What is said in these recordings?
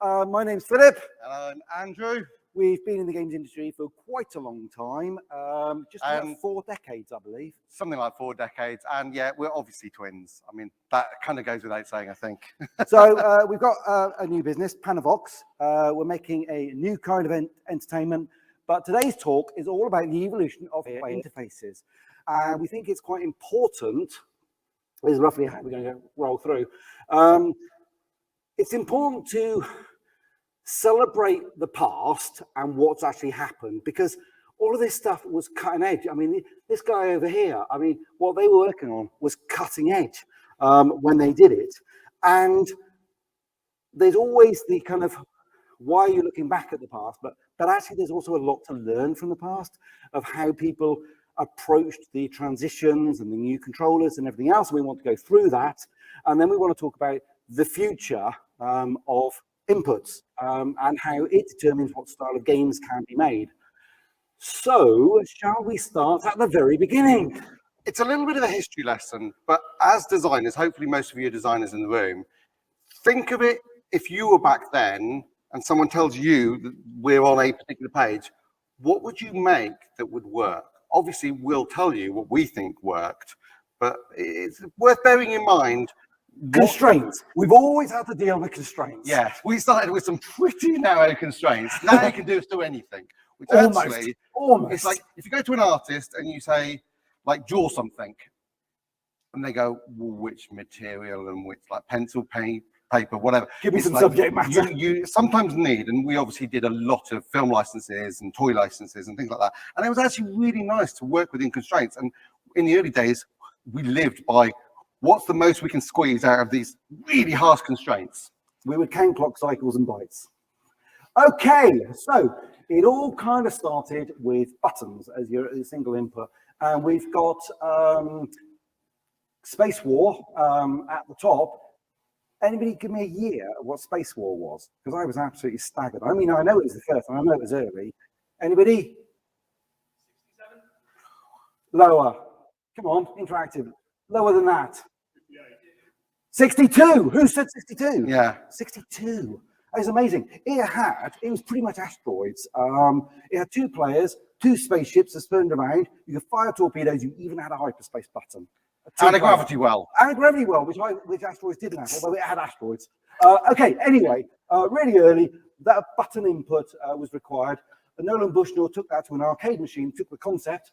My name's Philip. And I'm Andrew. We've been in the games industry for quite a long time, just about 4 decades, I believe. Something like 4 decades. And yeah, we're obviously twins. I mean, that kind of goes without saying, I think. So we've got a new business, Panavox. We're making a new kind of entertainment. But today's talk is all about the evolution of interfaces. And we think it's quite important. This is roughly how we're going to roll through. It's important to celebrate the past and what's actually happened, because all of this stuff was cutting edge. I mean, this guy over here, I mean, what they were working on was cutting edge when they did it. And there's always the kind of, why are you looking back at the past? But actually there's also a lot to learn from the past of how people approached the transitions and the new controllers and everything else. We want to go through that. And then we want to talk about the future of inputs and how it determines what style of games can be made. So shall we start at the very beginning? It's a little bit of a history lesson, but as designers, hopefully most of you are designers in the room, think of it if you were back then and someone tells you that we're on a particular page, what would you make that would work? Obviously, we'll tell you what we think worked, but it's worth bearing in mind constraints. We've always had to deal with constraints. Yeah, we started with some pretty narrow constraints. Now you can do anything. Which actually, almost. It's like if you go to an artist and you say, like, draw something, and they go, well, which material and which, like, pencil, paper, whatever. Give me some subject matter. You sometimes need, and we obviously did a lot of film licenses and toy licenses and things like that. And it was actually really nice to work within constraints. And in the early days, we lived by what's the most we can squeeze out of these really harsh constraints. We would count clock cycles and bytes. Okay, so it all kind of started with buttons as your single input. And we've got Space War at the top. Anybody give me a year of what Space War was? Because I was absolutely staggered. I mean, I know it was the first, and I know it was early. Anybody? 67? Lower. Come on, interactive. Lower than that. 62. Who said 62? Yeah. 62. That was amazing. It was pretty much asteroids. It had 2 players, 2 spaceships that spurned around. You could fire torpedoes. You even had a hyperspace button. And a gravity well. And a gravity well, which asteroids didn't have, although it had asteroids. Okay, anyway, really early, that button input was required. Nolan Bushnell took that to an arcade machine, took the concept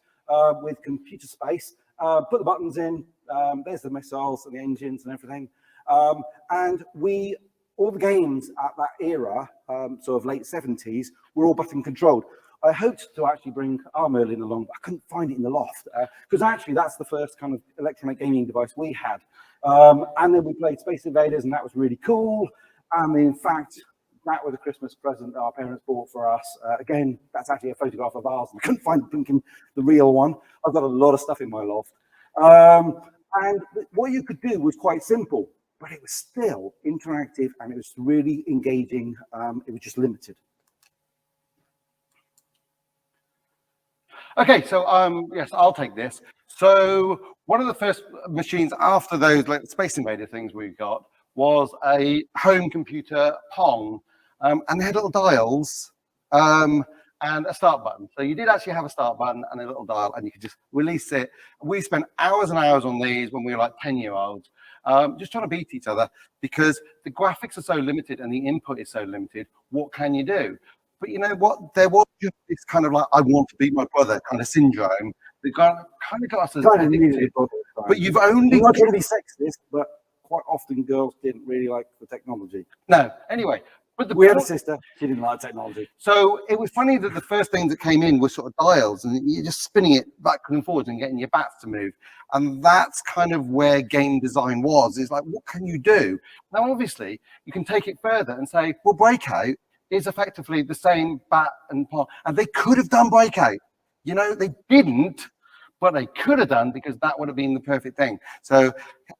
with computer space, put the buttons in, there's the missiles and the engines and everything. And all the games at that era, sort of late 70s, were all button controlled. I hoped to actually bring our Merlin along, but I couldn't find it in the loft, because actually that's the first kind of electronic gaming device we had. And then we played Space Invaders, and that was really cool. And in fact, that was a Christmas present our parents bought for us. Again, that's actually a photograph of ours. I couldn't find the real one. I've got a lot of stuff in my loft. And what you could do was quite simple, but it was still interactive, and it was really engaging. It was just limited. Okay, so yes, I'll take this. So one of the first machines after those like Space Invader things we got was a home computer Pong, and they had little dials and a start button. So you did actually have a start button and a little dial, and you could just release it. We spent hours and hours on these when we were like 10-year-olds, just trying to beat each other because the graphics are so limited and the input is so limited. What can you do? But you know what? There was just this kind of like, I want to beat my brother kind of syndrome. That kind of got us as addicted. But you've only... I'm not trying to be sexist, but quite often girls didn't really like the technology. No, anyway. But we had a sister, she didn't like technology. So it was funny that the first things that came in were sort of dials, and you're just spinning it backwards and forwards and getting your bats to move. And that's kind of where game design was. It's like, what can you do? Now, obviously, you can take it further and say, well, Breakout is effectively the same bat and Pong, and they could have done Breakout. You know, they didn't, but they could have done, because that would have been the perfect thing. So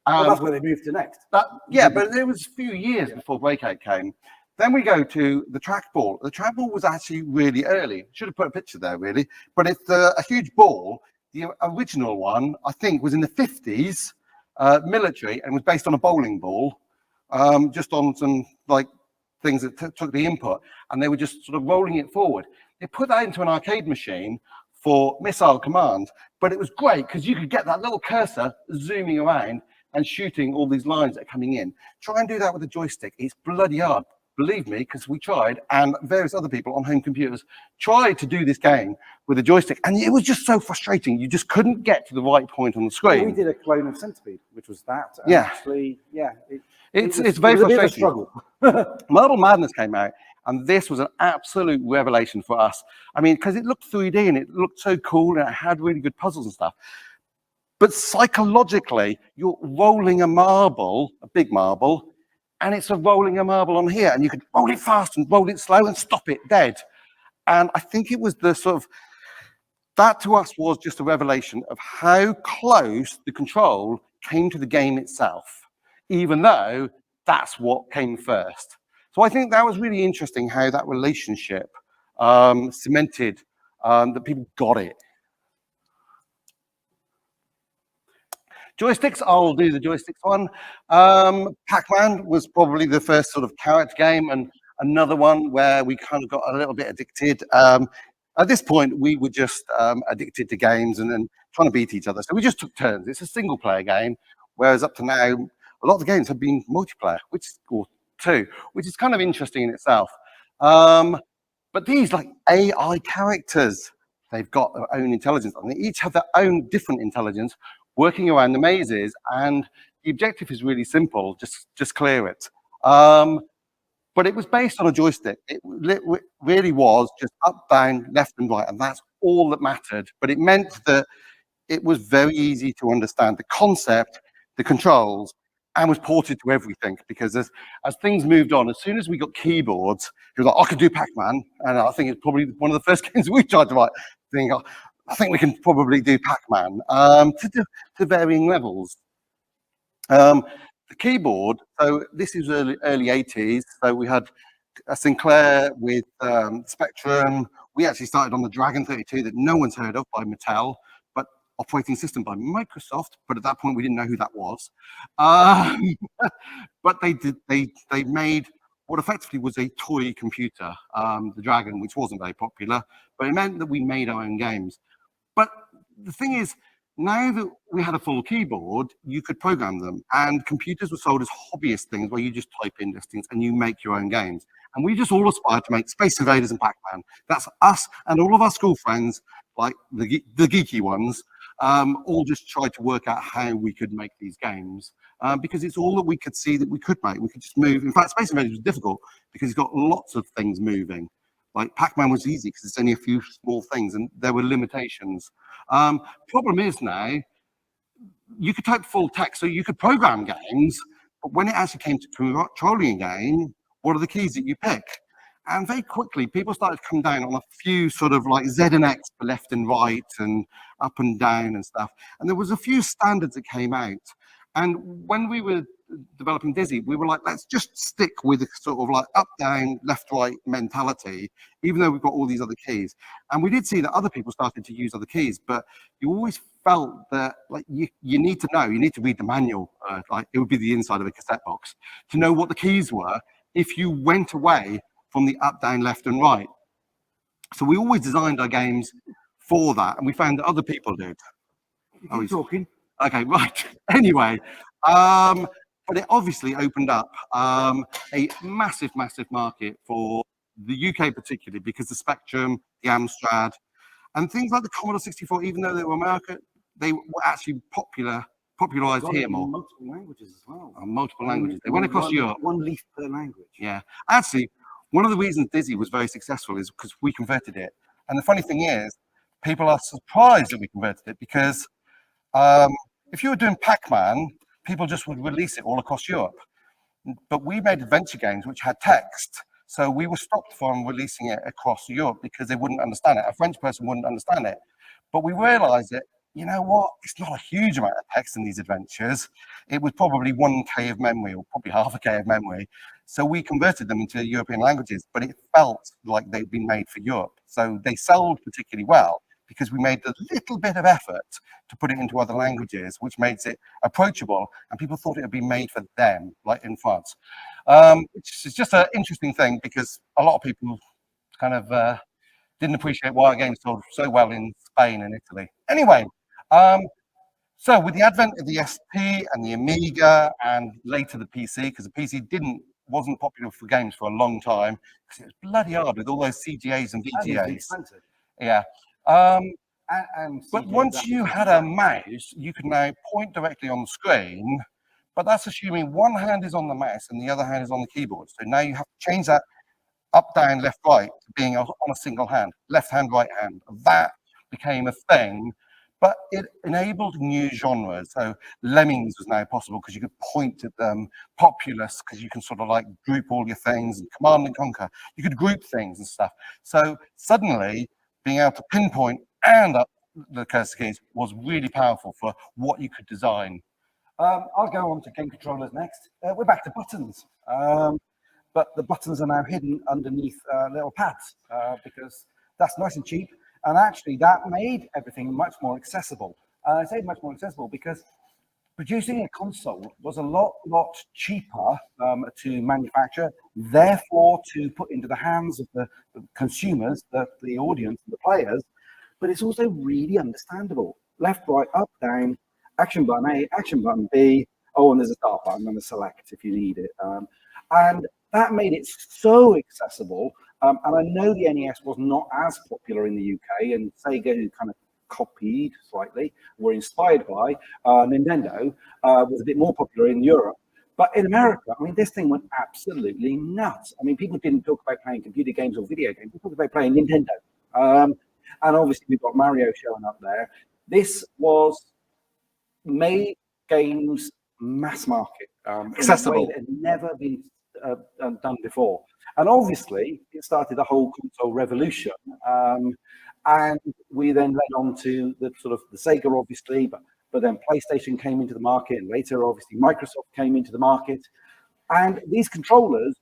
well, that's where they moved to next. Yeah, but it was a few years before Breakout came. Then we go to the Trackball. The Trackball was actually really early. Should have put a picture there, really. But it's a huge ball. The original one, I think, was in the 50s, military, and was based on a bowling ball, just on some like things that took the input, and they were just sort of rolling it forward. They put that into an arcade machine for missile command, but it was great because you could get that little cursor zooming around and shooting all these lines that are coming in. Try and do that with a joystick. It's bloody hard. Believe me, because we tried, and various other people on home computers tried to do this game with a joystick, and it was just so frustrating. You just couldn't get to the right point on the screen. Well, we did a clone of Centipede, which was that. Yeah. Actually, yeah. It's very frustrating. A bit of a struggle. Marble Madness came out, and this was an absolute revelation for us. I mean, because it looked 3D and it looked so cool, and it had really good puzzles and stuff. But psychologically, you're rolling a marble, a big marble, and it's rolling a marble on here, and you could roll it fast and roll it slow and stop it dead. And I think it was the sort of, that to us was just a revelation of how close the control came to the game itself, even though that's what came first. So I think that was really interesting how that relationship cemented that people got it. Joysticks, I'll do the joysticks one. Pac-Man was probably the first sort of character game, and another one where we kind of got a little bit addicted. At this point, we were just addicted to games and then trying to beat each other. So we just took turns. It's a single player game, whereas up to now, a lot of the games have been multiplayer, or two, which is kind of interesting in itself. But these like AI characters, they've got their own intelligence, and they each have their own different intelligence, working around the mazes, and the objective is really simple, just clear it. But it was based on a joystick. It really was just up, down, left and right, and that's all that mattered. But it meant that it was very easy to understand the concept, the controls, and was ported to everything, because as things moved on, as soon as we got keyboards, it was like, I could do Pac-Man, and I think it's probably one of the first games we tried to write. I think we can probably do Pac-Man to varying levels. The keyboard, so this is early 80s, so we had a Sinclair with Spectrum. We actually started on the Dragon 32 that no one's heard of by Mattel, but operating system by Microsoft, but at that point we didn't know who that was. But they made what effectively was a toy computer, the Dragon, which wasn't very popular, but it meant that we made our own games. But the thing is, now that we had a full keyboard, you could program them, and computers were sold as hobbyist things where you just type in listings and you make your own games. And we just all aspired to make Space Invaders and Pac-Man. That's us and all of our school friends, like the geeky ones, all just tried to work out how we could make these games, because it's all that we could see that we could make. We could just move. In fact, Space Invaders was difficult because it's got lots of things moving. Like Pac-Man was easy because it's only a few small things, and there were limitations. Problem is now, you could type full text, so you could program games, but when it actually came to controlling a game, what are the keys that you pick? And very quickly, people started to come down on a few sort of like Z and X for left and right and up and down and stuff. And there was a few standards that came out. And when we were developing Dizzy, we were like, let's just stick with a sort of like up, down, left, right mentality, even though we've got all these other keys. And we did see that other people started to use other keys, but you always felt that like you need to know, you need to read the manual, like it would be the inside of a cassette box, to know what the keys were if you went away from the up, down, left and right. So we always designed our games for that, and we found that other people did. You keep talking. Okay, right. Anyway, but it obviously opened up a massive, massive market for the UK particularly, because the Spectrum, the Amstrad, and things like the Commodore 64, even though they were American, they were actually popularized here more. Multiple languages as well. Multiple languages. They went across Europe. One leaf per language. Yeah. Actually, one of the reasons Dizzy was very successful is because we converted it. And the funny thing is, people are surprised that we converted it, because if you were doing Pac-Man, people just would release it all across Europe. But we made adventure games which had text. So we were stopped from releasing it across Europe because they wouldn't understand it. A French person wouldn't understand it. But we realized that, you know what, it's not a huge amount of text in these adventures. It was probably 1K of memory, or probably half a K of memory. So we converted them into European languages, but it felt like they'd been made for Europe. So they sold particularly well because we made a little bit of effort to put it into other languages, which makes it approachable, and people thought it would be made for them, like in France. Which is just an interesting thing because a lot of people kind of didn't appreciate why our game sold so well in Spain and Italy. Anyway, so with the advent of the ST and the Amiga and later the PC, because the PC wasn't popular for games for a long time, because it was bloody hard with all those CGAs and VGAs. Yeah. But once you had a mouse, you could now point directly on the screen, but that's assuming one hand is on the mouse and the other hand is on the keyboard. So now you have to change that up, down, left, right to being on a single hand, left hand, right hand. That became a thing, but it enabled new genres. So Lemmings was now possible because you could point at them. Populous, because you can sort of like group all your things, and Command and Conquer, you could group things and stuff. So suddenly being able to pinpoint and up the cursor keys was really powerful for what you could design. I'll go on to game controllers next. We're back to buttons. But the buttons are now hidden underneath little pads because that's nice and cheap. And actually that made everything much more accessible. I say much more accessible because producing a console was a lot cheaper to manufacture, therefore to put into the hands of the consumers, the audience, the players, but it's also really understandable. Left, right, up, down, action button A, action button B, oh, and there's a start button and a select if you need it. And that made it so accessible. And I know the NES was not as popular in the UK, and Sega, who kind of copied slightly, were inspired by Nintendo, was a bit more popular in Europe. But in America, I mean, this thing went absolutely nuts. I mean, people didn't talk about playing computer games or video games, people talked about playing Nintendo. And obviously we've got Mario showing up there. This made games mass market, accessible, in a way that had never been done before. And obviously it started the whole console revolution. And we then led on to the sort of the Sega, obviously, but then PlayStation came into the market, and later obviously Microsoft came into the market. And these controllers,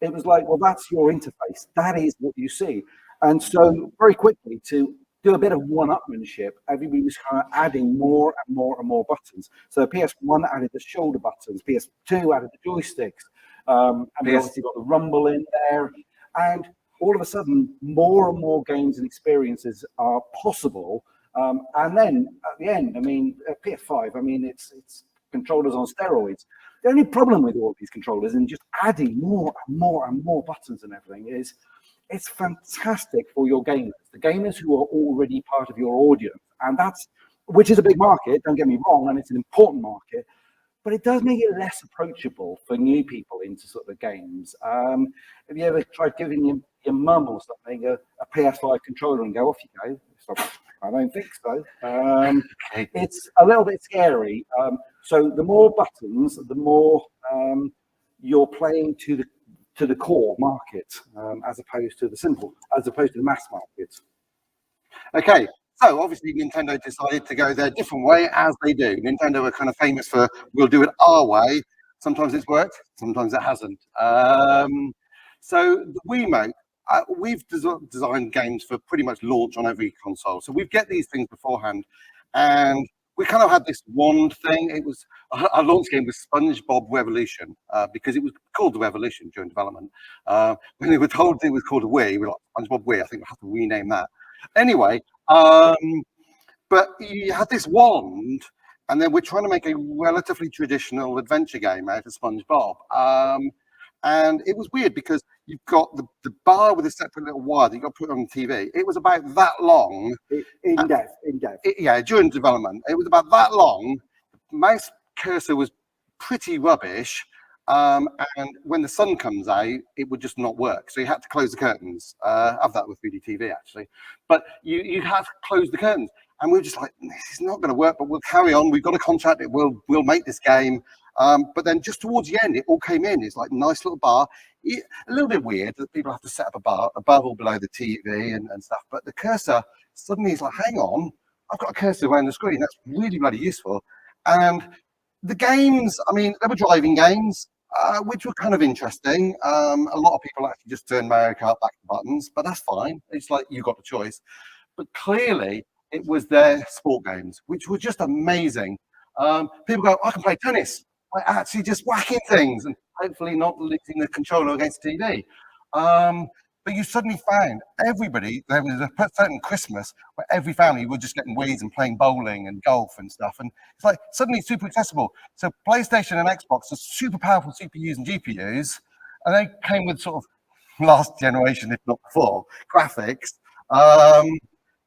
it was like, well, that's your interface. That is what you see. And so very quickly, to do a bit of one-upmanship, everybody was kind of adding more and more and more buttons. So PS1 added the shoulder buttons, PS2 added the joysticks, and we obviously got the rumble in there. And all of a sudden, more and more games and experiences are possible. And then at the end, I mean, PS5, I mean, it's controllers on steroids. The only problem with all these controllers and just adding more and more and more buttons and everything is it's fantastic for your gamers, the gamers who are already part of your audience. And which is a big market, don't get me wrong, and it's an important market, but it does make it less approachable for new people into sort of games. Have you ever tried giving your mum or something a PS5 controller and go, off you go? So, I don't think so. It's a little bit scary. So the more buttons, the more you're playing to the core market, as opposed to the mass market. Okay, so obviously Nintendo decided to go their different way, as they do. Nintendo are kind of famous for, we'll do it our way. Sometimes it's worked, sometimes it hasn't. So the Wiimote, we've designed games for pretty much launch on every console. So we get these things beforehand, and we kind of had this wand thing. It was our launch game was SpongeBob Revolution, because it was called the Revolution during development. When they were told it was called a Wii, we were like, SpongeBob Wii, I think we'll have to rename that. Anyway, but you had this wand, and then we're trying to make a relatively traditional adventure game out of SpongeBob. And it was weird because you've got the bar with a separate little wire that you got to put on the TV. It was about that long. In depth. Yeah, during development. It was about that long. The mouse cursor was pretty rubbish. And when the sun comes out, it would just not work. So you had to close the curtains. I have that with 3D TV, actually. But you had to close the curtains. And we were just like, this is not going to work, but we'll carry on. We've got a contract. We'll make this game. But then just towards the end, it all came in. It's like a nice little bar. A little bit weird that people have to set up a bar above or below the TV and stuff. But the cursor suddenly is like, hang on, I've got a cursor around the screen. That's really bloody useful. And the games, I mean, they were driving games, which were kind of interesting. A lot of people actually just turn Mario Kart back to buttons, but that's fine. It's like you got the choice. But clearly, it was their sport games, which were just amazing. People go, I can play tennis by actually just whacking things and hopefully not lifting the controller against the TV. But you suddenly found everybody, there was a certain Christmas where every family were just getting Wii's and playing bowling and golf and stuff. And it's like suddenly super accessible. So PlayStation and Xbox are super powerful CPUs and GPUs, and they came with sort of last generation, if not before, graphics.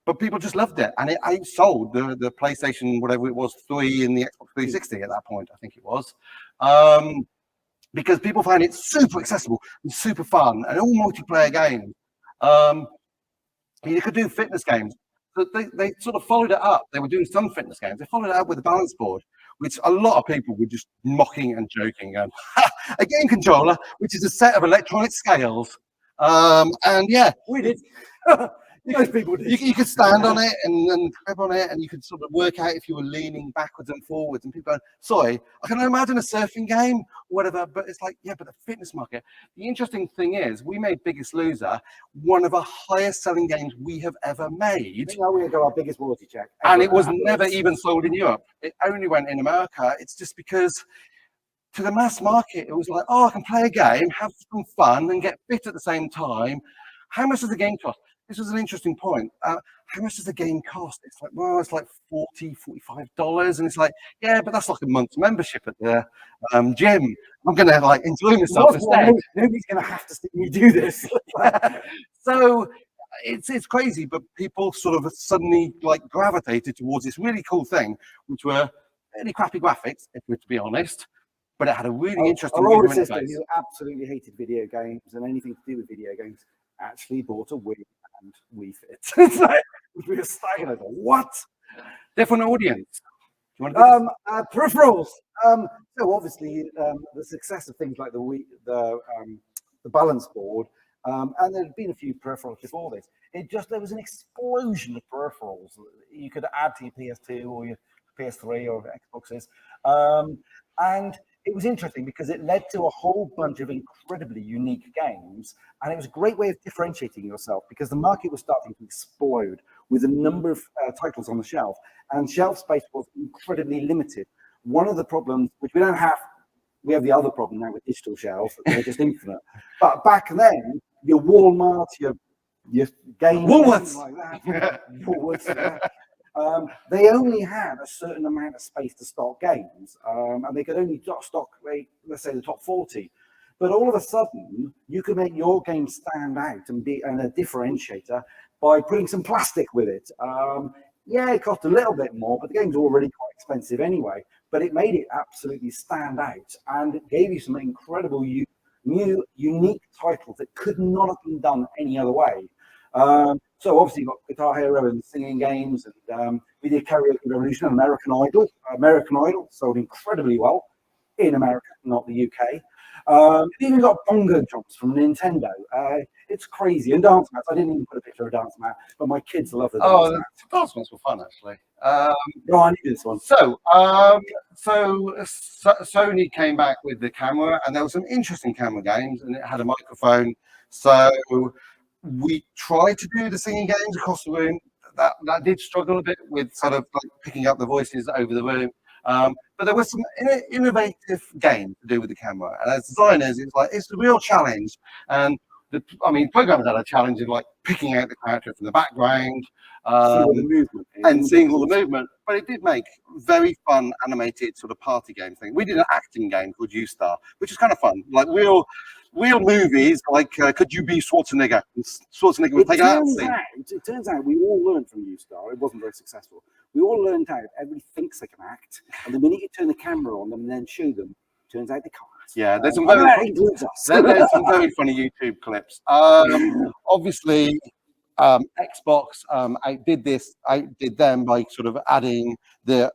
But people just loved it, and it sold the PlayStation, whatever it was, 3 and the Xbox 360 at that point, I think it was, because people found it super accessible and super fun, and all multiplayer games. You could do fitness games. But they sort of followed it up. They were doing some fitness games. They followed it up with a balance board, which a lot of people were just mocking and joking. A game controller, which is a set of electronic scales. And yeah, We did. Most people did. you could stand on it and grab on it, and you could sort of work out if you were leaning backwards and forwards. And people going, sorry, I can imagine a surfing game, whatever, but it's like, yeah, but the fitness market. The interesting thing is, we made Biggest Loser one of the highest selling games we have ever made. Now we're going to go our biggest royalty check. And it was never even sold in Europe. It only went in America. It's just because to the mass market, it was like, oh, I can play a game, have some fun, and get fit at the same time. How much does the game cost? This was an interesting point. How much does the game cost? It's like, well, it's like $40, $45. And it's like, yeah, but that's like a month's membership at the gym. I'm going to like enjoy myself instead. Nobody's going to have to see me do this. So it's crazy, but people sort of suddenly like gravitated towards this really cool thing, which were really crappy graphics, if we're to be honest, but it had a really interesting Our older user sister, interface. who absolutely hated video games and anything to do with video games, actually bought a Wii and Wii Fit. It's like, we were staggered. I thought, what? Different audience. Do you want to Peripherals. So obviously, the success of things like the Wii, the balance board, and there had been a few peripherals before this. There was an explosion of peripherals you could add to your PS2 or your PS3 or Xboxes, and it was interesting because it led to a whole bunch of incredibly unique games, and it was a great way of differentiating yourself because the market was starting to explode with a number of titles on the shelf, and shelf space was incredibly limited. One of the problems, which we don't have, we have the other problem now with digital shelves, they're just infinite. But back then, your Walmart, your games, Woolworths, like that, Woolworths, yeah. They only had a certain amount of space to stock games, and they could only stock, let's say, the top 40. But all of a sudden, you could make your game stand out and be a differentiator by putting some plastic with it. Yeah, it cost a little bit more, but the game's already quite expensive anyway. But it made it absolutely stand out, and it gave you some incredible new, unique titles that could not have been done any other way. So obviously you've got Guitar Hero and singing games, and we did Karaoke Revolution, American Idol. American Idol sold incredibly well in America, not the UK. We've even got bongo jumps from Nintendo. It's crazy. And dance mats. I didn't even put a picture of a dance mat, but my kids love the dance mat. dance mats were fun actually. No, I need this one. So Sony came back with the camera, and there were some interesting camera games, and it had a microphone. So we tried to do the singing games across the room. That did struggle a bit with sort of like picking up the voices over the room. But there was some innovative games to do with the camera. And as designers, it's a real challenge. And programmers had a challenge of like picking out the character from the background, and seeing all the movement. But it did make very fun animated sort of party game thing. We did an acting game called U-Star, which is kind of fun. Like real movies, like Could You Be Schwarzenegger? And Schwarzenegger was taken out. It turns out we all learned from U-Star. It wasn't very successful. We all learned out everybody thinks they can act, and the minute you turn the camera on them and then show them, turns out they can't. Yeah, there's some very funny YouTube clips. Obviously, Xbox outdid them by sort of adding the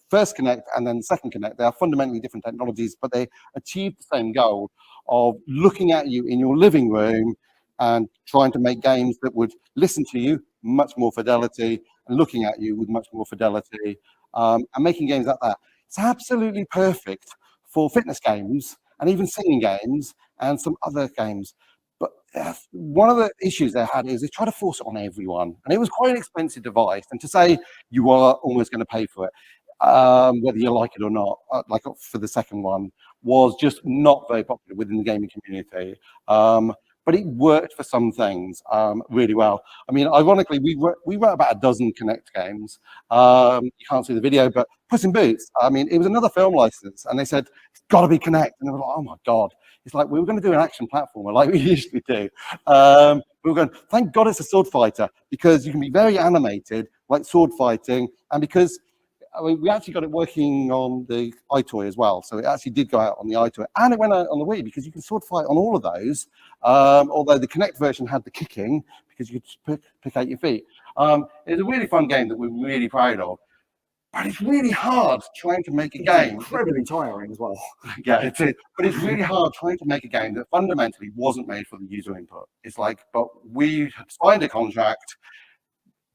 first Kinect and then the second Kinect. They are fundamentally different technologies, but they achieved the same goal of looking at you in your living room and trying to make games that would listen to you, much more fidelity, and looking at you with much more fidelity, and making games like that. It's absolutely perfect for fitness games and even singing games and some other games. But one of the issues they had is they tried to force it on everyone, and it was quite an expensive device. And to say you are almost going to pay for it, whether you like it or not, like for the second one, was just not very popular within the gaming community. But it worked for some things really well. I mean, ironically, we wrote about a dozen Connect games. You can't see the video, but Puss in Boots. I mean, it was another film license, and they said it's got to be Connect, and they were like, oh my god. It's like we were going to do an action platformer like we usually do. We were going, thank God it's a sword fighter, because you can be very animated, like sword fighting, and because I mean, we actually got it working on the iToy as well. So it actually did go out on the iToy, and it went out on the Wii, because you can sword fight on all of those. Although the Kinect version had the kicking, because you could pick out your feet. It's a really fun game that we're really proud of. But it's really hard trying to make a game. Incredibly tiring as well. Yeah, it is. But it's really hard trying to make a game that fundamentally wasn't made for the user input. It's like, but we signed a contract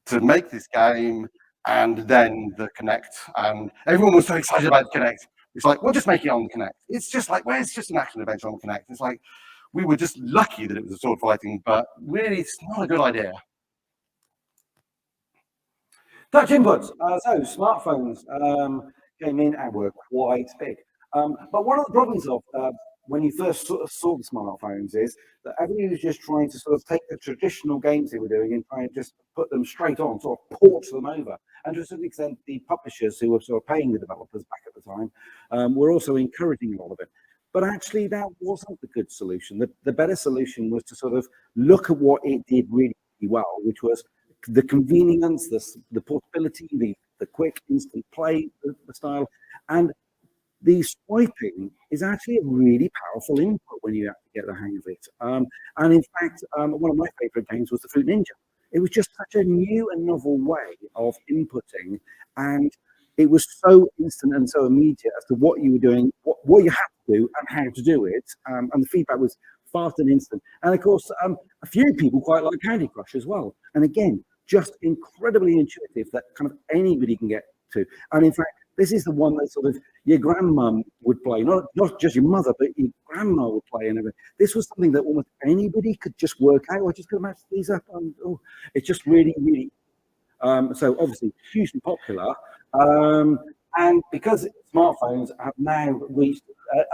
to make this game, and then the Kinect, and everyone was so excited about the Kinect. It's like, we'll just make it on the Kinect. It's just like, well, it's just an action adventure on the Kinect. It's like, we were just lucky that it was a sword fighting, but really, it's not a good idea. Touch inputs. So smartphones came in and were quite big. But one of the problems of when you first sort of saw the smartphones is that everybody was just trying to sort of take the traditional games they were doing and try and just put them straight on, sort of port them over. And to a certain extent, the publishers who were sort of paying the developers back at the time were also encouraging a lot of it. But actually, that wasn't the good solution. The better solution was to sort of look at what it did really well, which was the convenience, the portability, the quick instant play, the style, and the swiping is actually a really powerful input when you have to get the hang of it. And in fact, one of my favorite games was the Fruit Ninja. It was just such a new and novel way of inputting, and it was so instant and so immediate as to what you were doing, what you had to do, and how to do it. And the feedback was fast and instant. And of course, a few people quite like Candy Crush as well. And again, just incredibly intuitive that kind of anybody can get to. And in fact, this is the one that sort of your grandmum would play, not just your mother, but your grandma would play and everything. This was something that almost anybody could just work out. I just could match these up. And it's just really, really. So obviously hugely popular. And because smartphones have now reached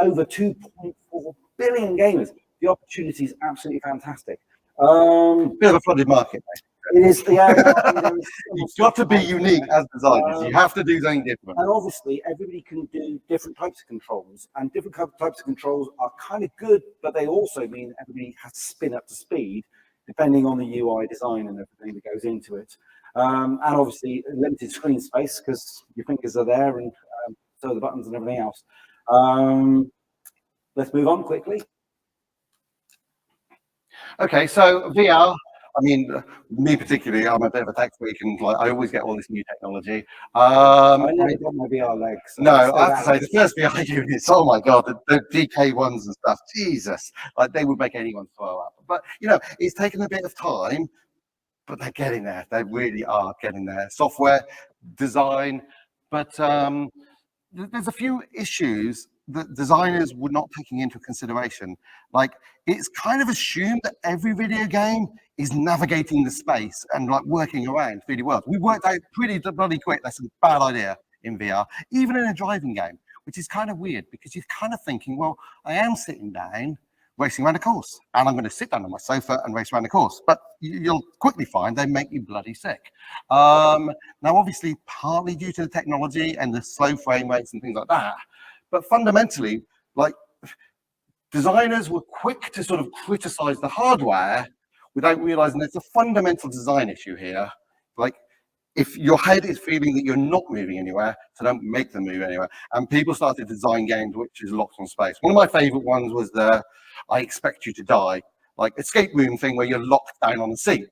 over 2.4 billion gamers, the opportunity is absolutely fantastic. Bit of a flooded market, mate. It is, yeah. You've got to be unique as designers. You have to do something different. And obviously, everybody can do different types of controls, and different types of controls are kind of good, but they also mean everybody has to spin up to speed, depending on the UI design and everything that goes into it. And obviously, limited screen space because your fingers are there, and so are the buttons and everything else. Let's move on quickly. Okay, so VR. I mean, me particularly, I'm a bit of a tech freak, and like I always get all this new technology. I never got my VR legs. So no, I have to say the first VR units. Oh my god, the DK ones and stuff. Jesus, like they would make anyone throw up. But you know, it's taken a bit of time, but they're getting there. They really are getting there. Software, design, but there's a few issues that designers were not taking into consideration. Like, it's kind of assumed that every video game is navigating the space and like working around 3D worlds. We worked out pretty bloody quick that's a bad idea in VR, even in a driving game, which is kind of weird because you're kind of thinking, well, I am sitting down racing around a course, and I'm going to sit down on my sofa and race around the course. But you'll quickly find they make you bloody sick. Now, obviously, partly due to the technology and the slow frame rates and things like that, but fundamentally, like, designers were quick to sort of criticize the hardware without realizing there's a fundamental design issue here. Like, if your head is feeling that you're not moving anywhere, so don't make them move anywhere. And people started to design games which is locked on space. One of my favorite ones was the I Expect You to Die, like escape room thing where you're locked down on a seat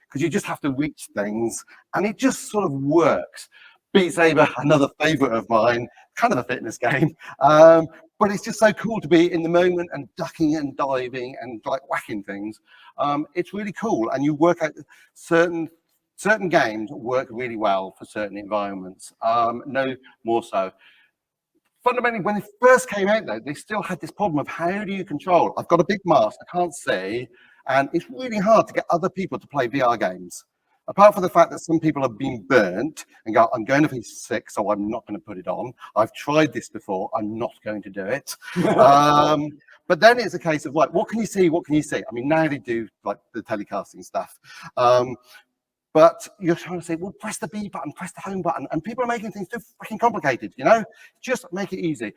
because you just have to reach things and it just sort of works. Beat Saber, another favorite of mine, kind of a fitness game. But it's just so cool to be in the moment and ducking and diving and like whacking things. It's really cool. And you work out certain games work really well for certain environments, no more so. Fundamentally, when they first came out, though, they still had this problem of how do you control? I've got a big mask, I can't see, And it's really hard to get other people to play VR games. Apart from the fact that some people have been burnt and go, I'm going to be sick, so I'm not going to put it on. I've tried this before, I'm not going to do it. But then it's a case of like, what can you see? What can you see? I mean, now they do like the telecasting stuff. But you're trying to say, well, press the B button, press the home button, and people are making things too freaking complicated, you know? Just make it easy.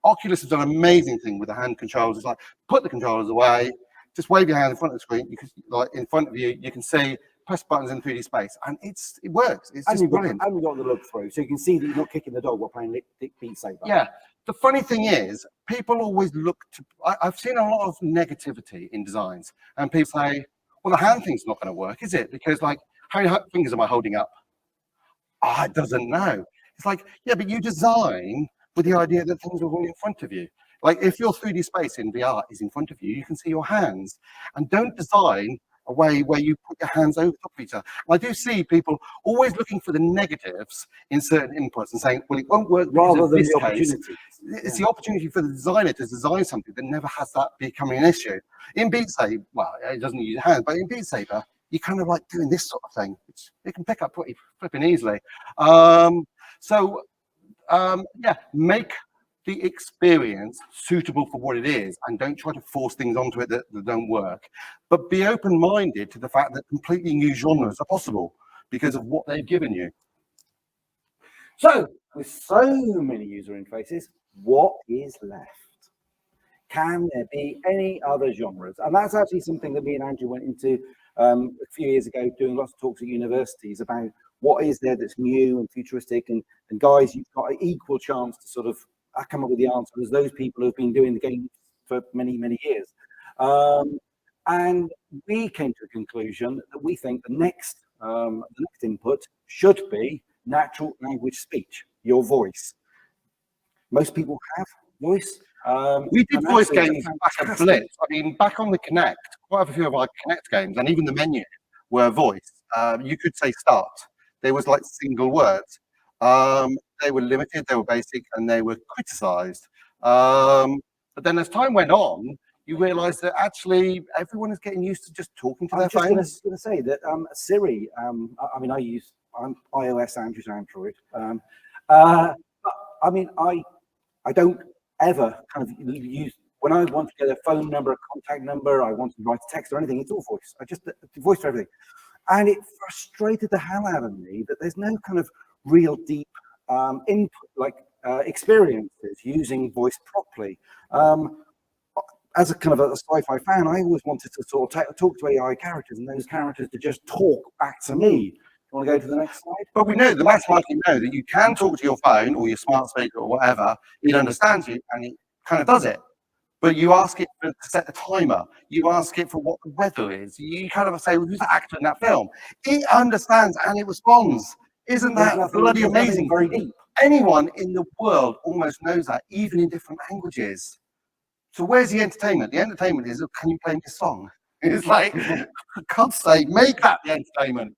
Oculus has done an amazing thing with the hand controls. It's like, put the controllers away, just wave your hand in front of the screen. You can, like, in front of you, you can see, press buttons in 3D space, and it works. It's just brilliant. And you've got the look through, so you can see that you're not kicking the dog while playing Beat Saber. Yeah. The funny thing is, people always look to. I've seen a lot of negativity in designs, and people say, "Well, the hand thing's not going to work, is it? Because like, how many fingers am I holding up? Ah, it doesn't know." It's like, yeah, but you design with the idea that things are all in front of you. Like, if your 3D space in VR is in front of you, you can see your hands, and don't design a way where you put your hands over top of each other. I do see people always looking for the negatives in certain inputs and saying, well, it won't work rather than this the case. opportunity. It's the opportunity for the designer to design something that never has that becoming an issue. In Beat Saber, well, it doesn't use your hands, but in Beat Saber, you're kind of like doing this sort of thing, which you can pick up pretty flipping easily. Yeah, make the experience suitable for what it is, and don't try to force things onto it that don't work. But be open-minded to the fact that completely new genres are possible because of what they've given you. So, with so many user interfaces, what is left? Can there be any other genres? And that's actually something that me and Andrew went into a few years ago, doing lots of talks at universities about what is there that's new and futuristic. And guys, you've got an equal chance to sort of come up with the answer as those people who've been doing the game for many, many years. And we came to a conclusion that we think the next input should be natural language speech, your voice. Most people have voice. We did voice games back at Blitz. I mean, back on the Kinect, quite a few of our Kinect games, and even the menu were voice. You could say start. There was like single words. They were limited, they were basic, and they were criticized. But then as time went on, you realize that actually everyone is getting used to just talking to their phones. I was going to say that Siri, I mean, I'm iOS, Andrew's Android. I mean, I don't ever kind of use, when I want to get a phone number, a contact number, I want to write a text or anything, it's all voice. I just voice for everything. And it frustrated the hell out of me that there's no kind of real deep input, like experiences using voice properly. As a kind of a sci-fi fan, I always wanted to sort of talk to AI characters and those characters to just talk back to me. You want to go to the next slide? But we know, the maths likely know that you can talk to your phone or your smart speaker or whatever, it understands you and it kind of does it. But you ask it to set a timer. You ask it for what the weather is. You kind of say, well, who's the actor in that film? It understands and it responds. Isn't that bloody amazing? Very deep. Anyone in the world almost knows that, even in different languages. So where's the entertainment? The entertainment is, can you play me a song? It's like, for God's sake, make that the entertainment.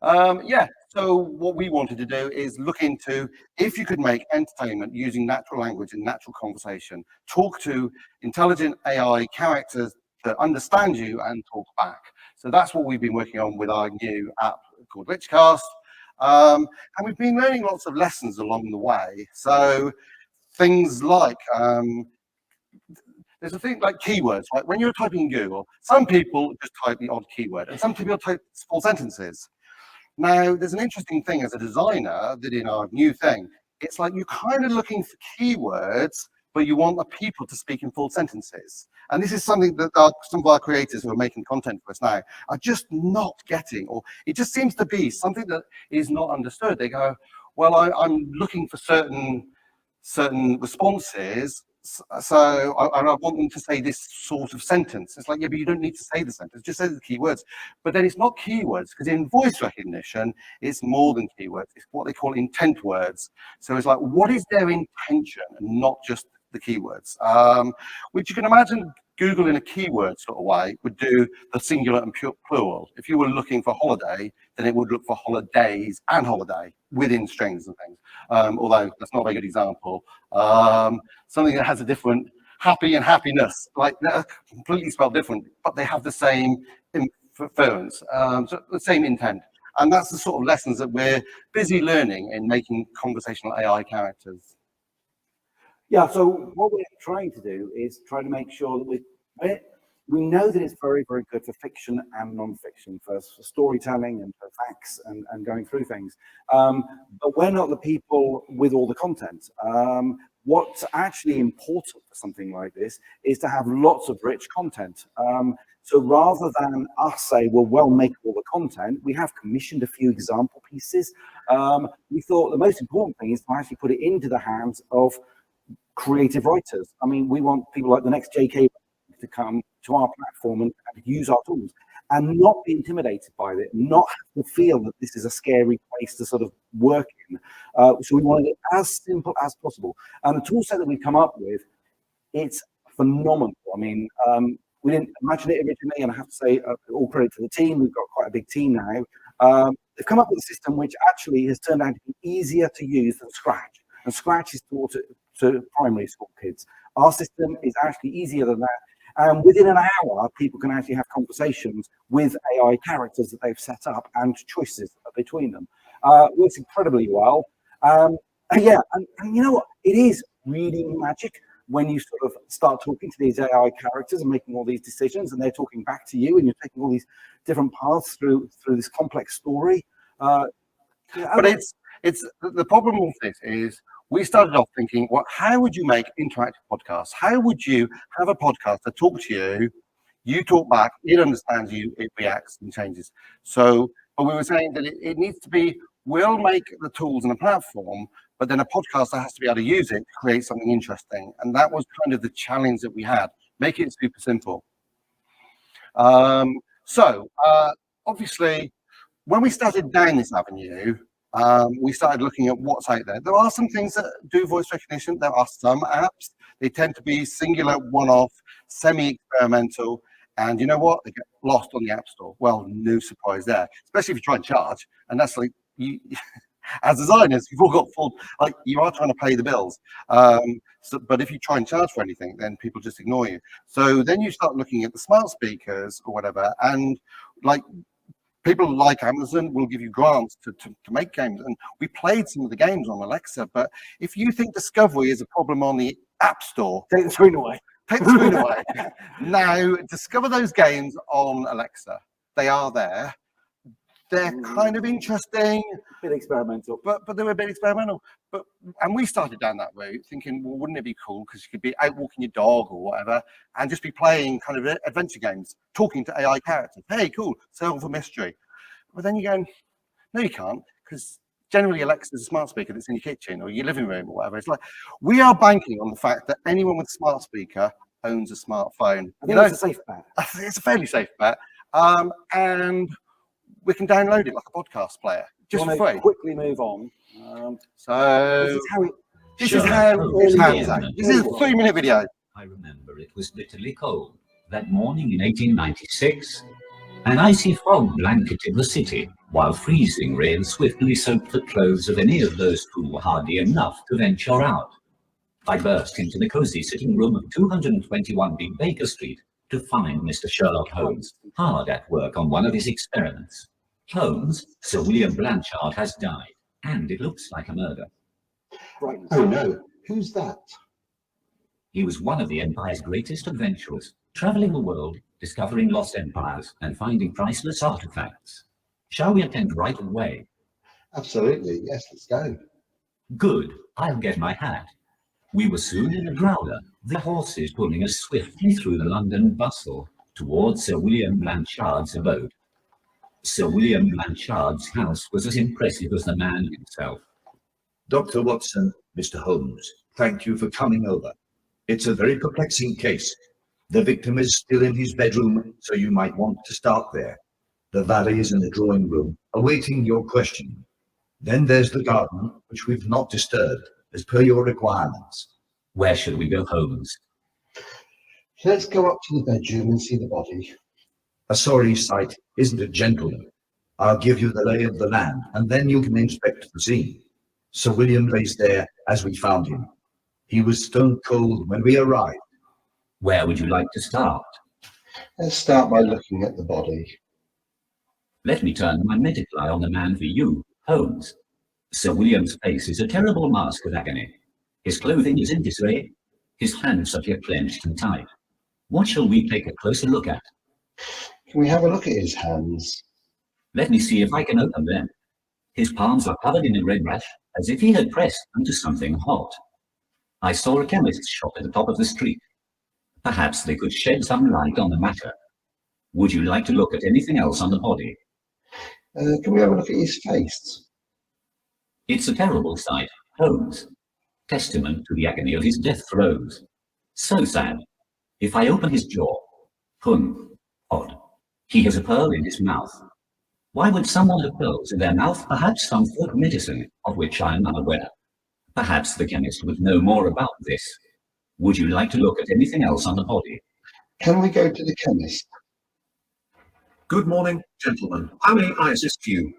Yeah, so what we wanted to do is look into if you could make entertainment using natural language and natural conversation, talk to intelligent AI characters that understand you and talk back. So that's what we've been working on with our new app called RichCast. And we've been learning lots of lessons along the way. So things like, there's a thing like keywords, right? When you're typing in Google, some people just type the odd keyword and some people type full sentences. Now, there's an interesting thing as a designer that in our new thing, it's like you're kind of looking for keywords, but you want the people to speak in full sentences. And this is something that some of our creators who are making content for us now are just not getting, or it just seems to be something that is not understood. They go, well, I'm looking for certain responses, so I want them to say this sort of sentence. It's like, yeah, but you don't need to say the sentence, just say the keywords. But then it's not keywords, because in voice recognition, it's more than keywords. It's what they call intent words. So it's like, what is their intention, and not just the keywords? Which you can imagine Google in a keyword sort of way would do the singular and plural. If you were looking for holiday, then it would look for holidays and holiday within strings and things. Although that's not a very good example. Something that has a different happy and happiness, like they're completely spelled different, but they have the same inference, so the same intent. And that's the sort of lessons that we're busy learning in making conversational AI characters. Yeah, so what we're trying to do is try to make sure that we know that it's very, very good for fiction and non-fiction, for storytelling and for facts and going through things. But we're not the people with all the content. What's actually important for something like this is to have lots of rich content. So rather than us say, well, make all the content, we have commissioned a few example pieces. We thought the most important thing is to actually put it into the hands of creative writers. I mean, we want people like the next JK to come to our platform and use our tools and not be intimidated by it, not have to feel that this is a scary place to sort of work in. So we wanted it as simple as possible. And the tool set that we've come up with, it's phenomenal. I mean, we didn't imagine it originally, and I have to say, all credit to the team. We've got quite a big team now. They've come up with a system which actually has turned out to be easier to use than Scratch. And Scratch is taught to primary school kids. Our system is actually easier than that. And within an hour, people can actually have conversations with AI characters that they've set up and choices between them. Works incredibly well. And you know what? It is really magic when you sort of start talking to these AI characters and making all these decisions, and they're talking back to you, and you're taking all these different paths through this complex story. But it's the problem with this is we started off thinking, well, how would you make interactive podcasts? How would you have a podcast that talk to you, you talk back, it understands you, it reacts and changes. So, but we were saying that it needs to be, we'll make the tools and a platform, but then a podcaster has to be able to use it to create something interesting. And that was kind of the challenge that we had, make it super simple. Obviously, when we started down this avenue, we started looking at what's out there. There are some things that do voice recognition. There are some apps. They tend to be singular, one-off, semi-experimental. And you know what? They get lost on the App Store. Well, no surprise there, especially if you try and charge. And that's like, as designers, you've all got full, like you are trying to pay the bills. But if you try and charge for anything, then people just ignore you. So then you start looking at the smart speakers or whatever. And like, people like Amazon will give you grants to make games. And we played some of the games on Alexa, but if you think discovery is a problem on the App Store, take the screen away. Take the screen away. Now, discover those games on Alexa. They are there. They're kind of interesting. A bit experimental. But they're a bit experimental. And we started down that route thinking, well, wouldn't it be cool? Because you could be out walking your dog or whatever and just be playing kind of adventure games, talking to AI characters. Hey, cool, solve a mystery. But then you're going, no, you can't, because generally Alexa is a smart speaker that's in your kitchen or your living room or whatever. It's like, we are banking on the fact that anyone with a smart speaker owns a smartphone. I think it's a safe bet. It's a fairly safe bet. And we can download it like a podcast player, just for free. Quickly move on. So this is how it pans out. This is a 3-minute video. I remember it was bitterly cold that morning in 1896. An icy fog blanketed the city, while freezing rain swiftly soaked the clothes of any of those who were hardy enough to venture out. I burst into the cosy sitting room of 221B Baker Street to find Mr. Sherlock Holmes hard at work on one of his experiments. Holmes, Sir William Blanchard, has died, and it looks like a murder. Right. Oh no, who's that? He was one of the Empire's greatest adventurers, traveling the world, discovering lost empires, and finding priceless artifacts. Shall we attend right away? Absolutely, yes, let's go. Good, I'll get my hat. We were soon in a growler, the horses pulling us swiftly through the London bustle towards Sir William Blanchard's abode. Sir William Blanchard's house was as impressive as the man himself. Dr. Watson, Mr. Holmes, thank you for coming over. It's a very perplexing case. The victim is still in his bedroom, so you might want to start there. The valet is in the drawing room, awaiting your question. Then there's the garden, which we've not disturbed, as per your requirements. Where should we go, Holmes? Let's go up to the bedroom and see the body. A sorry sight, isn't it, gentlemen? I'll give you the lay of the land, and then you can inspect the scene. Sir William lays there as we found him. He was stone cold when we arrived. Where would you like to start? Let's start by looking at the body. Let me turn my medical eye on the man for you, Holmes. Sir William's face is a terrible mask of agony. His clothing is in disarray. His hands appear clenched and tight. What shall we take a closer look at? Can we have a look at his hands? Let me see if I can open them. His palms are covered in a red rash, as if he had pressed into something hot. I saw a chemist's shop at the top of the street. Perhaps they could shed some light on the matter. Would you like to look at anything else on the body? Can we have a look at his face? It's a terrible sight, Holmes. Testament to the agony of his death throes. So sad. If I open his jaw, odd. He has a pearl in his mouth. Why would someone have pearls in their mouth? Perhaps some folk medicine, of which I am unaware. Perhaps the chemist would know more about this. Would you like to look at anything else on the body? Can we go to the chemist? Good morning, gentlemen. How may I assist you?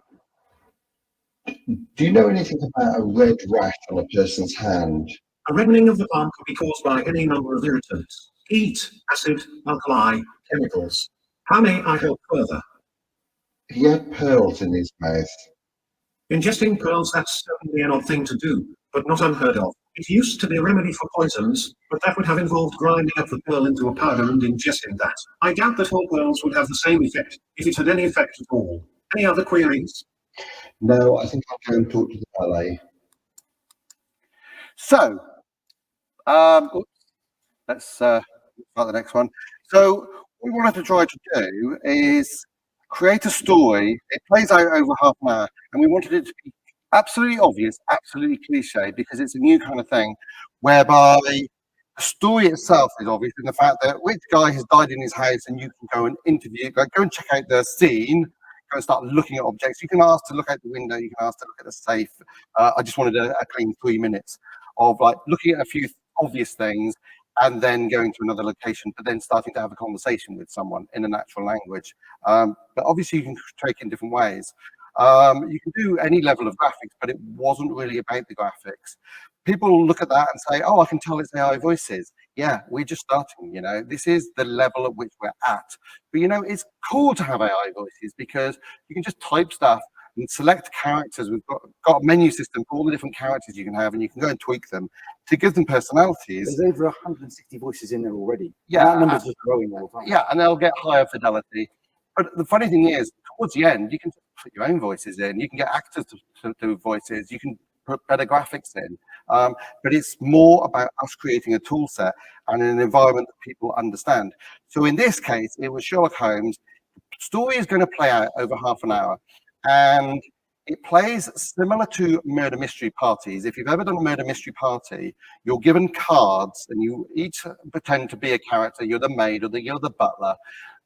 Do you know anything about a red rash on a person's hand? A reddening of the palm could be caused by any number of irritants: heat, acid, alkali, chemicals. How may I help further? He had pearls in his mouth. Ingesting pearls, that's certainly an odd thing to do, but not unheard of. It used to be a remedy for poisons, but that would have involved grinding up the pearl into a powder and ingesting that. I doubt that whole pearls would have the same effect, if it had any effect at all. Any other queries? No, I think I'll go and talk to the valet. So, let's start the next one. So, what we wanted to try to do is create a story. It plays out over half an hour, and we wanted it to be absolutely obvious, absolutely cliche, because it's a new kind of thing, whereby the story itself is obvious in the fact that which guy has died in his house, and you can go and interview, go and check out the scene, go and start looking at objects. You can ask to look out the window, you can ask to look at the safe. I just wanted a clean 3 minutes of like looking at a few obvious things and then going to another location, but then starting to have a conversation with someone in a natural language. But obviously you can take in different ways. You can do any level of graphics, but it wasn't really about the graphics. People look at that and say, oh, I can tell it's AI voices. Yeah, we're just starting, this is the level at which we're at. But it's cool to have AI voices because you can just type stuff and select characters. We've got a menu system for all the different characters you can have, and you can go and tweak them to give them personalities. There's over 160 voices in there already. Yeah, that number's just growing all the time. Yeah, and they'll get higher fidelity. But the funny thing is, towards the end, you can put your own voices in. You can get actors to do voices. You can put better graphics in. But it's more about us creating a tool set and an environment that people understand. So in this case, it was Sherlock Holmes. The story is going to play out over half an hour. And it plays similar to murder mystery parties. If you've ever done a murder mystery party, you're given cards and you each pretend to be a character. You're the maid or you're the butler.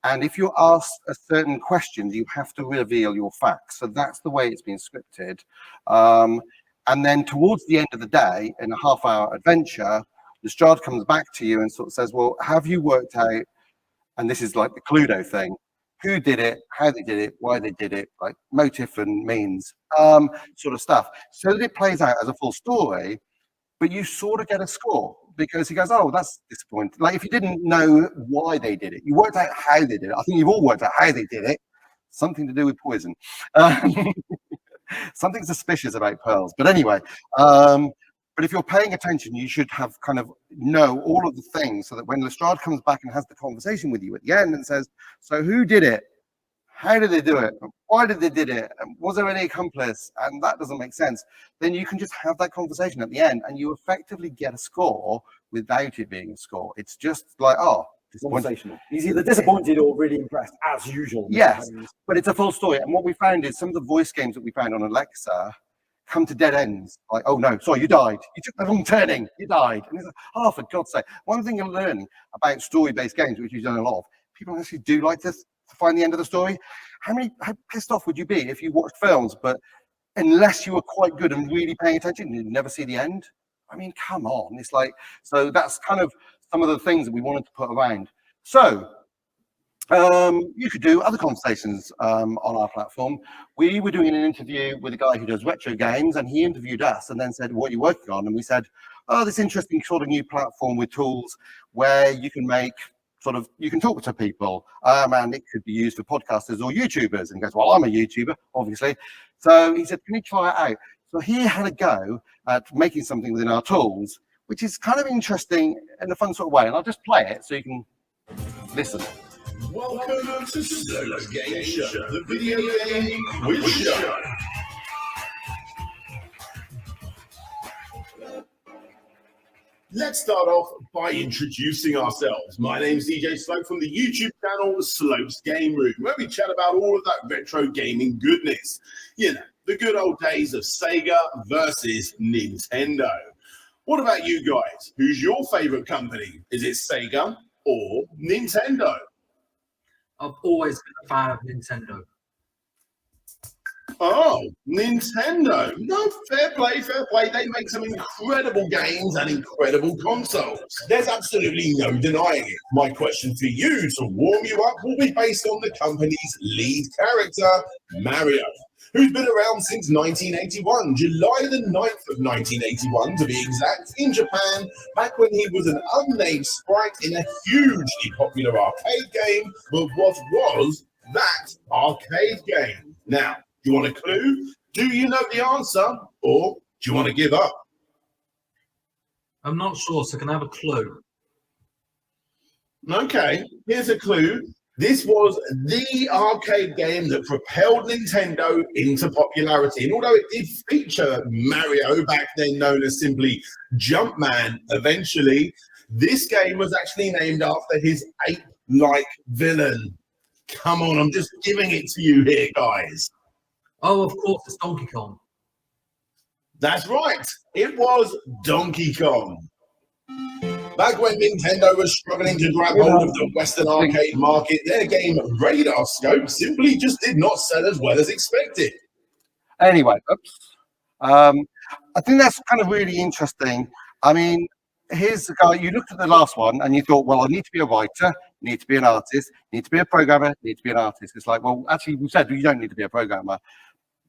And if you're asked a certain question, you have to reveal your facts. So that's the way it's been scripted. And then towards the end of the day, in a half-hour adventure, Lestrade comes back to you and sort of says, well, have you worked out, and this is like the Cluedo thing, who did it, how they did it, why they did it, like motive and means, sort of stuff. So that it plays out as a full story, but you sort of get a score because he goes, oh, that's disappointing. Like if you didn't know why they did it, you worked out how they did it. I think you've all worked out how they did it. Something to do with poison. Something suspicious about pearls. But anyway, but if you're paying attention, you should have kind of know all of the things so that when Lestrade comes back and has the conversation with you at the end and says, so who did it? How did they do it? Why did they did it? Was there any accomplice? And that doesn't make sense. Then you can just have that conversation at the end and you effectively get a score without it being a score. It's just like, oh, conversational. He's either disappointed or really impressed, as usual. Yes, but it's a full story. And what we found is some of the voice games that we found on Alexa come to dead ends. Like, oh no, sorry, you died. You took the wrong turning. You died. And it's like, oh, for God's sake. One thing you're learning about story-based games, which we've done a lot of, people actually do like to find the end of the story. How pissed off would you be if you watched films, but unless you were quite good and really paying attention, you'd never see the end? I mean, come on. It's like, so that's kind of some of the things that we wanted to put around. So you could do other conversations on our platform. We were doing an interview with a guy who does retro games, and he interviewed us and then said, what are you working on? And we said, oh, this interesting sort of new platform with tools where you can make you can talk to people, and it could be used for podcasters or YouTubers. And he goes, well, I'm a YouTuber, obviously. So he said, can you try it out? So he had a go at making something within our tools, which is kind of interesting in a fun sort of way. And I'll just play it so you can listen. Welcome to Solo Game Show, the video game quiz show. Let's start off by introducing ourselves. My name's DJ Slope from the YouTube channel Slope's Game Room, where we chat about all of that retro gaming goodness. You know, the good old days of Sega versus Nintendo. What about you guys? Who's your favorite company? Is it Sega or Nintendo? I've always been a fan of Nintendo. Oh, Nintendo. No, fair play, fair play. They make some incredible games and incredible consoles. There's absolutely no denying it. My question for you to warm you up will be based on the company's lead character, Mario, who's been around since 1981, July the 9th of 1981 to be exact, in Japan, back when he was an unnamed sprite in a hugely popular arcade game, but what was that arcade game? Now, do you want a clue? Do you know the answer? Or do you want to give up? I'm not sure, so can I have a clue? Okay, here's a clue. This was the arcade game that propelled Nintendo into popularity. And although it did feature Mario, back then known as simply Jumpman, eventually, this game was actually named after his ape-like villain. Come on, I'm just giving it to you here, guys. Oh, of course, it's Donkey Kong. That's right. It was Donkey Kong. Back when Nintendo was struggling to grab hold of the Western arcade market, their game Radar Scope simply just did not sell as well as expected. Anyway, I think that's kind of really interesting. I mean, here's the guy, you looked at the last one and you thought, well, I need to be a writer, need to be an artist, need to be a programmer, need to be an artist. It's like, well, actually, we said you don't need to be a programmer.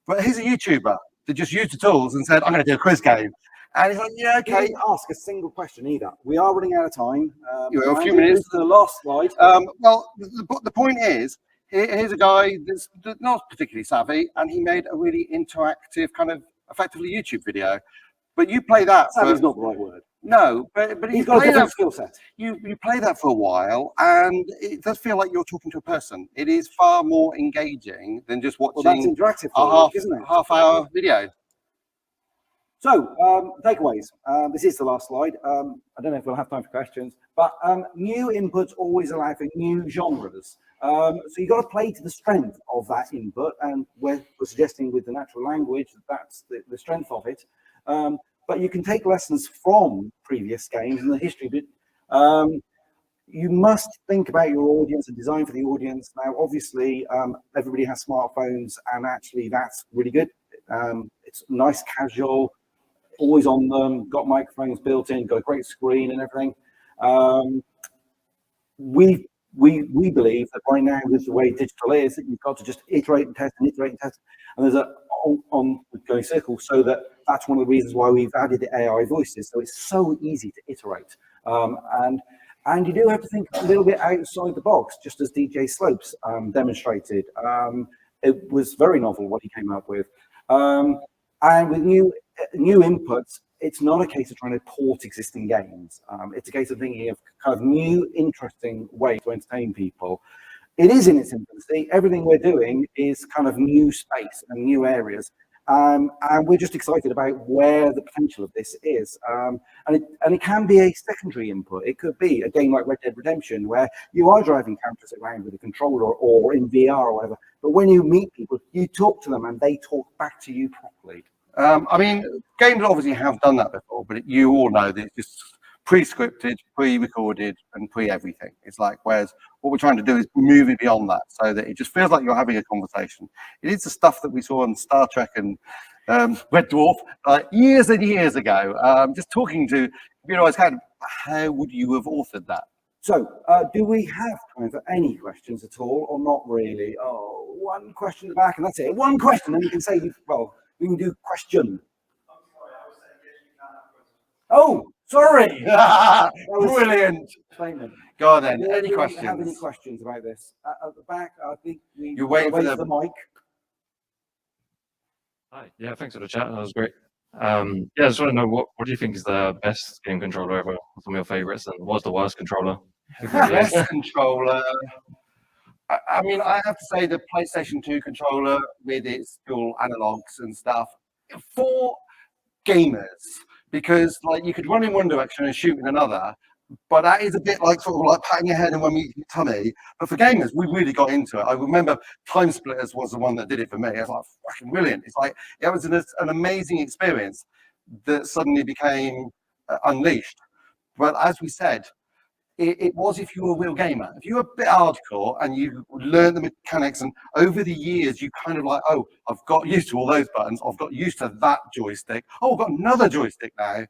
But here's a YouTuber that just used the tools and said, I'm going to do a quiz game. And he's like, yeah, He okay. didn't ask a single question either. We are running out of time. You have a few Andy, minutes. this is the last slide. Well, the point is, here's a guy that's not particularly savvy, and he made a really interactive kind of effectively YouTube video. But you play that. Savvy's not the right word. No, but He's you got a play different that. skill set. You play that for a while, and it does feel like you're talking to a person. It is far more engaging than just Well, that's watching interactive, a isn't it? half-hour video. So, takeaways. This is the last slide. I don't know if we'll have time for questions, but new inputs always allow for new genres. So you've got to play to the strength of that input, and we're suggesting with the natural language that's the strength of it. But you can take lessons from previous games and the history. But you must think about your audience and design for the audience. Now, obviously, everybody has smartphones, and actually that's really good. It's nice, casual, always on them, got microphones built in, got a great screen and everything. We believe that right now, with the way digital is, that you've got to just iterate and test and iterate and test. And there's a on going circle, so that's one of the reasons why we've added the AI voices. So it's so easy to iterate. And you do have to think a little bit outside the box, just as DJ Slopes demonstrated. It was very novel what he came up with. And with new inputs, it's not a case of trying to port existing games. It's a case of thinking of kind of new, interesting way to entertain people. It is in its infancy. Everything we're doing is kind of new space and new areas. And we're just excited about where the potential of this is. And it can be a secondary input. It could be a game like Red Dead Redemption, where you are driving characters around with a controller or in VR or whatever. But when you meet people, you talk to them and they talk back to you properly. I mean, games obviously have done that before, but you all know that it's just pre-scripted, pre-recorded, and pre-everything. It's like, whereas what we're trying to do is move it beyond that, so that it just feels like you're having a conversation. It is the stuff that we saw on Star Trek and Red Dwarf years and years ago. Just talking to computerized character, how would you have authored that? So, do we have time for any questions at all, or not really? Oh, one question at the back, and that's it. One question, and you can say, well, we can do question. Oh, sorry. was- Brilliant. Statement. Go on then. Does Any anyone have any questions? questions about this? At the back, I think we You're waiting for wait the- the mic. Hi. Yeah, thanks for the chat. That was great. Yeah, I just want to know what do you think is the best game controller ever? What's some of your favorites, and what's the worst controller? Best controller. I mean, I have to say the PlayStation 2 controller with its dual analogs and stuff for gamers, because like you could run in one direction and shoot in another, but that is a bit like sort of like patting your head and one with your tummy. But for gamers, we really got into it. I remember Time Splitters was the one that did it for me. I was like, fucking brilliant. It's like it was an amazing experience that suddenly became unleashed. But as we said, it was if you were a real gamer. If you were a bit hardcore and you learned the mechanics, and over the years you kind of like, oh, I've got used to all those buttons. I've got used to that joystick. Oh, I've got another joystick now.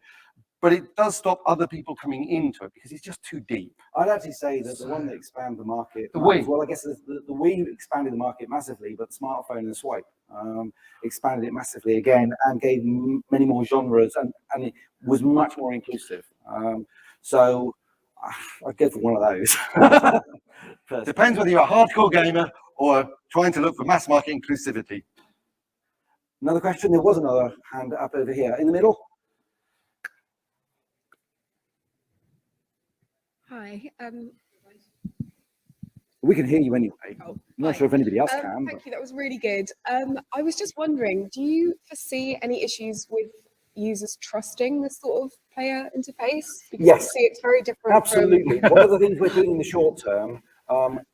But it does stop other people coming into it because it's just too deep. I'd actually say that the one that expanded the market, The Wii. well, I guess the Wii expanded the market massively, but the smartphone and the swipe expanded it massively again and gave many more genres, and it was much more inclusive. So I'd go for one of those. Depends whether you're a hardcore gamer or trying to look for mass market inclusivity. Another question? There was another hand up over here in the middle. Hi. We can hear you anyway. Oh, I'm not hi. sure if anybody else can. Thank you. That was really good. I was just wondering, do you foresee any issues with users trusting this sort of player interface? Because Yes. obviously it's very different. Absolutely. One of the things we're doing in the short term,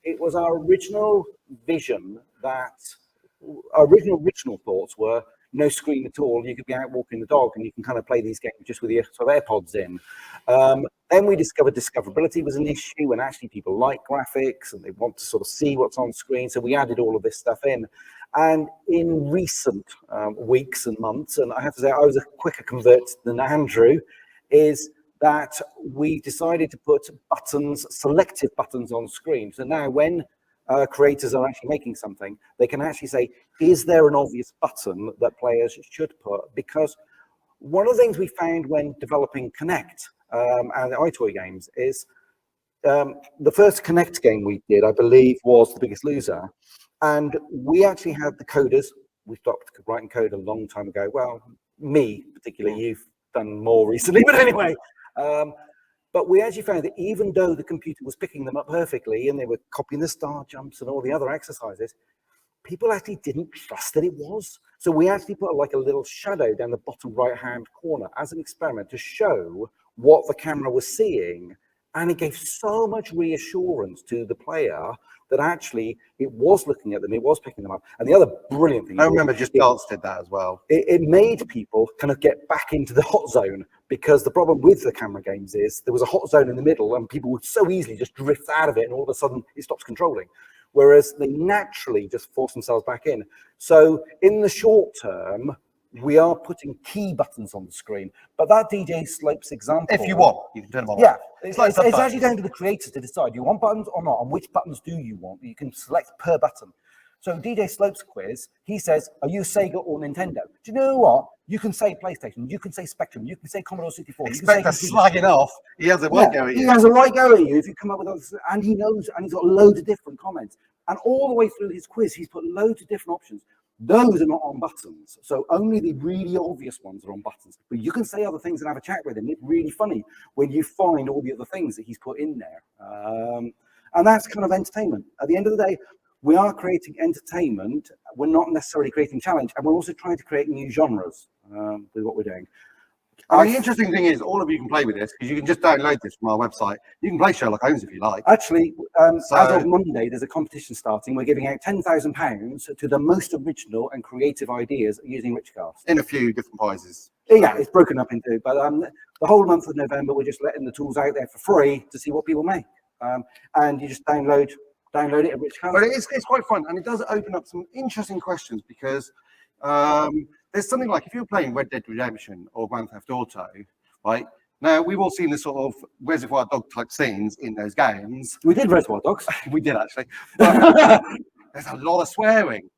it was our original vision that our original thoughts were no screen at all. You could be out walking the dog and you can kind of play these games just with your sort of AirPods in. Then we discovered discoverability was an issue, and actually people like graphics and they want to sort of see what's on screen. So we added all of this stuff in. And in recent weeks and months, and I have to say I was a quicker convert than Andrew, is that we decided to put buttons, selective buttons on screen. So now when creators are actually making something, they can actually say, is there an obvious button that players should put? Because one of the things we found when developing Connect and the iToy games is the first Connect game we did, I believe, was The Biggest Loser. And we actually had the coders. We stopped writing code a long time ago. Well, me particularly, you've done more recently, but anyway. But we actually found that even though the computer was picking them up perfectly and they were copying the star jumps and all the other exercises, people actually didn't trust that it was. So we actually put like a little shadow down the bottom right-hand corner as an experiment to show what the camera was seeing. And it gave so much reassurance to the player that actually it was looking at them, it was picking them up. And the other brilliant thing, I remember Just Dance did that as well. It made people kind of get back into the hot zone, because the problem with the camera games is there was a hot zone in the middle and people would so easily just drift out of it and all of a sudden it stops controlling. Whereas they naturally just force themselves back in. So in the short term, we are putting key buttons on the screen, but that DJ Slopes example. If you want, you can turn them on. Yeah, It's it's actually down to the creators to decide, do you want buttons or not, and which buttons do you want? You can select per button. So DJ Slopes quiz, he says, are you Sega or Nintendo? Do you know what? You can say PlayStation, you can say Spectrum, you can say Commodore 64. Expect us slagging off. He has a right go at He you. has a right go at you if you come up with those, and he knows, and he's got loads of different comments. And all the way through his quiz, he's put loads of different options. Those are not on buttons. So only the really obvious ones are on buttons. But you can say other things and have a chat with him. It's really funny when you find all the other things that he's put in there. And that's kind of entertainment. At the end of the day, we are creating entertainment. We're not necessarily creating challenge. And we're also trying to create new genres with what we're doing. And the interesting thing is, all of you can play with this because you can just download this from our website. You can play Sherlock Holmes if you like. Actually, as of Monday, there's a competition starting. We're giving out £10,000 to the most original and creative ideas using RichCast. In a few different prizes. Yeah, it's broken up into, but the whole month of November, we're just letting the tools out there for free to see what people make. And you just download it at RichCast. But it's quite fun, and it does open up some interesting questions because there's something like if you're playing Red Dead Redemption or Grand Theft Auto, right? Now, we've all seen the sort of Reservoir Dog type scenes in those games. We did Reservoir Dogs. We did actually. But there's a lot of swearing.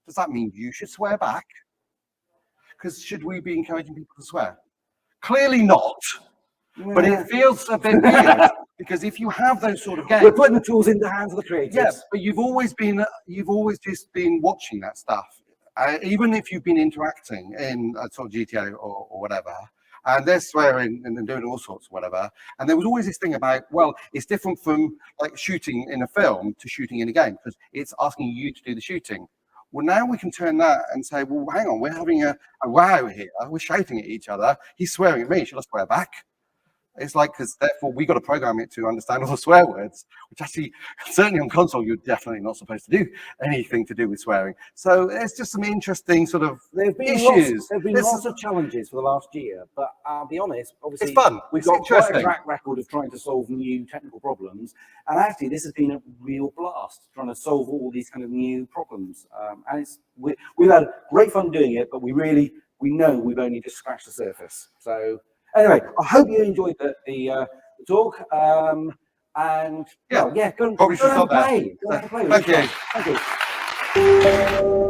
Does that mean you should swear back? Because should we be encouraging people to swear? Clearly not, but it feels a bit weird because if you have those sort of games, we're putting the tools in the hands of the creators. yes, but you've always just been watching that stuff, even if you've been interacting in sort of GTA or whatever. And they're swearing and then doing all sorts of whatever. And there was always this thing about, well, it's different from like shooting in a film to shooting in a game because it's asking you to do the shooting. Well, now we can turn that and say, well, hang on, we're having a row here. We're shouting at each other. He's swearing at me. Should I swear back? It's like, because therefore we got to program it to understand all the swear words, which actually, certainly on console, you're definitely not supposed to do anything to do with swearing. So there's just some interesting sort of issues. There've been lots of challenges for the last year, but I'll be honest, obviously, it's fun. We've got quite a track record of trying to solve new technical problems. And actually, this has been a real blast, trying to solve all these kind of new problems. And we've had great fun doing it, but we know we've only just scratched the surface. So anyway, I hope you enjoyed the talk. And go and play. Thank you. Thank you.